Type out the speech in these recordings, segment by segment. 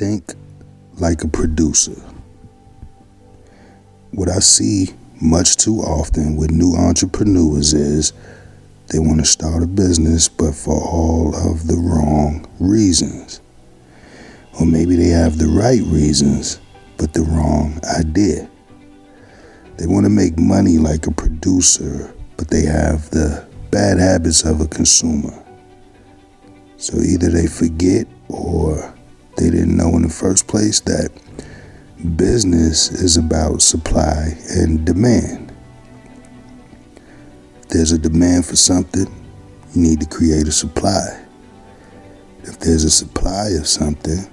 Think like a producer. What I see much too often with new entrepreneurs is they want to start a business, but for all of the wrong reasons. Or maybe they have the right reasons, but the wrong idea. They want to make money like a producer, but they have the bad habits of a consumer. So either they forget or they didn't know in the first place that business is about supply and demand. If there's a demand for something, you need to create a supply. If there's a supply of something,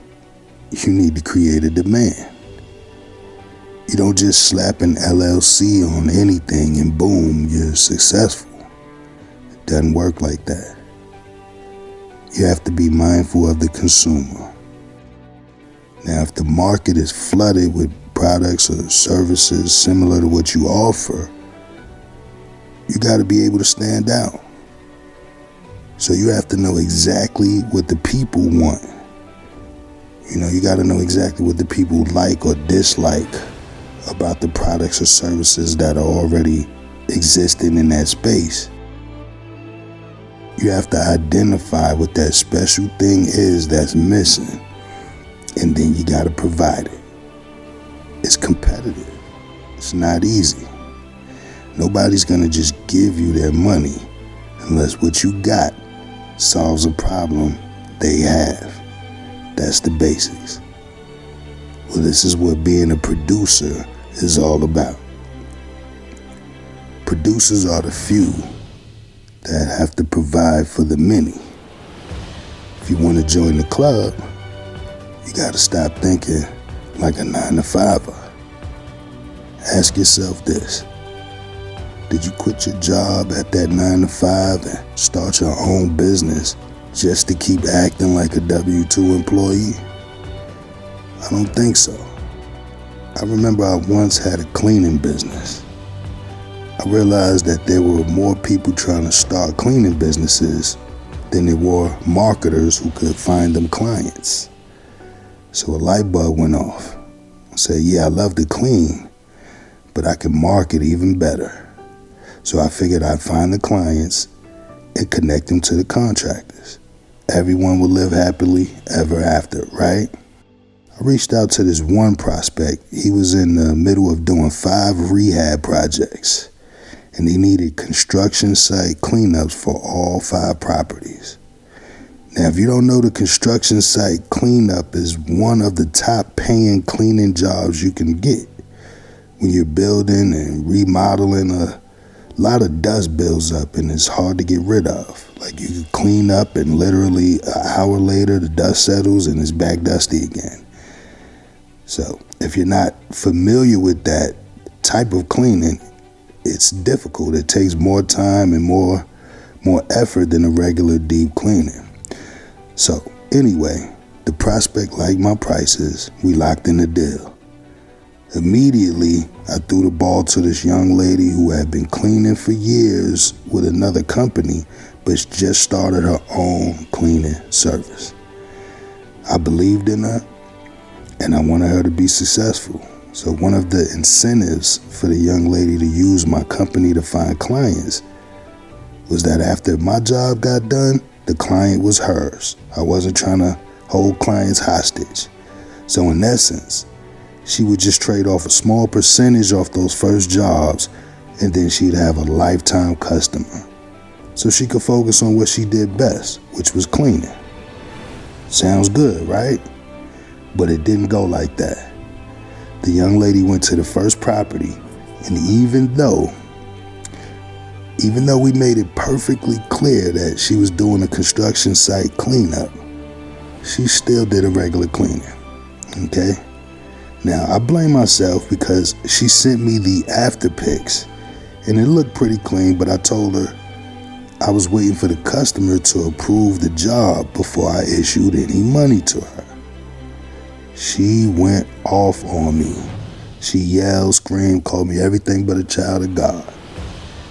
you need to create a demand. You don't just slap an LLC on anything and boom, you're successful. It doesn't work like that. You have to be mindful of the consumer. Now, if the market is flooded with products or services similar to what you offer, you got to be able to stand out. So you have to know exactly what the people want. You got to know exactly what the people like or dislike about the products or services that are already existing in that space. You have to identify what that special thing is that's missing, and then you got to provide it. It's competitive. It's not easy. Nobody's going to just give you their money unless what you got solves a problem they have. That's the basics. Well, this is what being a producer is all about. Producers are the few that have to provide for the many. If you want to join the club, you got to stop thinking like a 9-to-5er. Ask yourself this. Did you quit your job at that 9-to-5 and start your own business just to keep acting like a W-2 employee? I don't think so. I remember I once had a cleaning business. I realized that there were more people trying to start cleaning businesses than there were marketers who could find them clients. So a light bulb went off. I said, yeah, I love to clean, but I can market even better. So I figured I'd find the clients and connect them to the contractors. Everyone would live happily ever after, right? I reached out to this one prospect. He was in the middle of doing 5 rehab projects, and he needed construction site cleanups for all 5 properties. Now, if you don't know, the construction site cleanup is one of the top paying cleaning jobs you can get. When you're building and remodeling, a lot of dust builds up and it's hard to get rid of. Like, you can clean up and literally an hour later the dust settles and it's back dusty again. So if you're not familiar with that type of cleaning, it's difficult. It takes more time and more effort than a regular deep cleaning. So anyway, the prospect liked my prices. We locked in a deal. Immediately, I threw the ball to this young lady who had been cleaning for years with another company, but just started her own cleaning service. I believed in her, and I wanted her to be successful. So one of the incentives for the young lady to use my company to find clients was that after my job got done, the client was hers. I wasn't trying to hold clients hostage. So in essence, she would just trade off a small percentage off those first jobs, and then she'd have a lifetime customer. So she could focus on what she did best, which was cleaning. Sounds good, right? But it didn't go like that. The young lady went to the first property, and even though we made it perfectly clear that she was doing a construction site cleanup, she still did a regular cleaning, okay? Now, I blame myself because she sent me the after pics, and it looked pretty clean, but I told her I was waiting for the customer to approve the job before I issued any money to her. She went off on me. She yelled, screamed, called me everything but a child of God.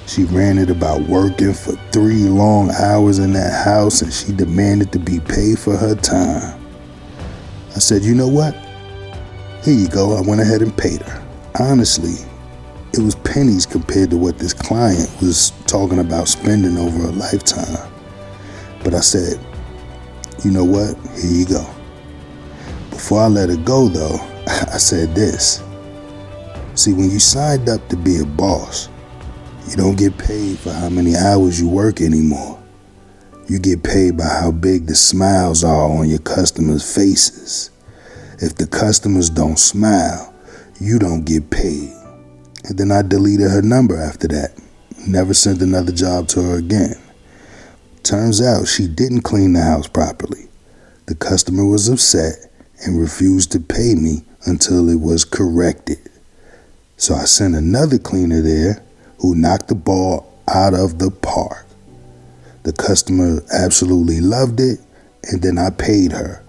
She ranted about working for 3 long hours in that house, and she demanded to be paid for her time. I said, you know what? Here you go. I went ahead and paid her. Honestly, it was pennies compared to what this client was talking about spending over a lifetime. But I said, you know what? Here you go. Before I let her go, though, I said this. See, when you signed up to be a boss, you don't get paid for how many hours you work anymore. You get paid by how big the smiles are on your customers' faces. If the customers don't smile, you don't get paid. And then I deleted her number after that. Never sent another job to her again. Turns out she didn't clean the house properly. The customer was upset and refused to pay me until it was corrected. So I sent another cleaner there who knocked the ball out of the park. The customer absolutely loved it, and then I paid her.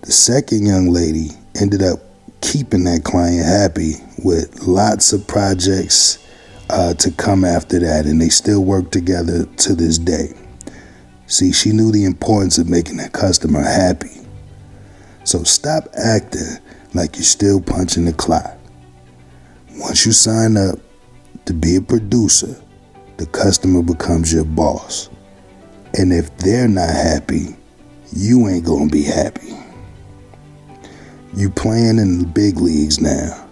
The second young lady ended up keeping that client happy with lots of projects to come after that, and they still work together to this day. See, she knew the importance of making that customer happy. So stop acting like you're still punching the clock. Once you sign up to be a producer, the customer becomes your boss. And if they're not happy, you ain't gonna be happy. You playing in the big leagues now.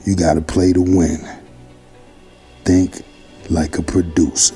You gotta play to win. Think like a producer.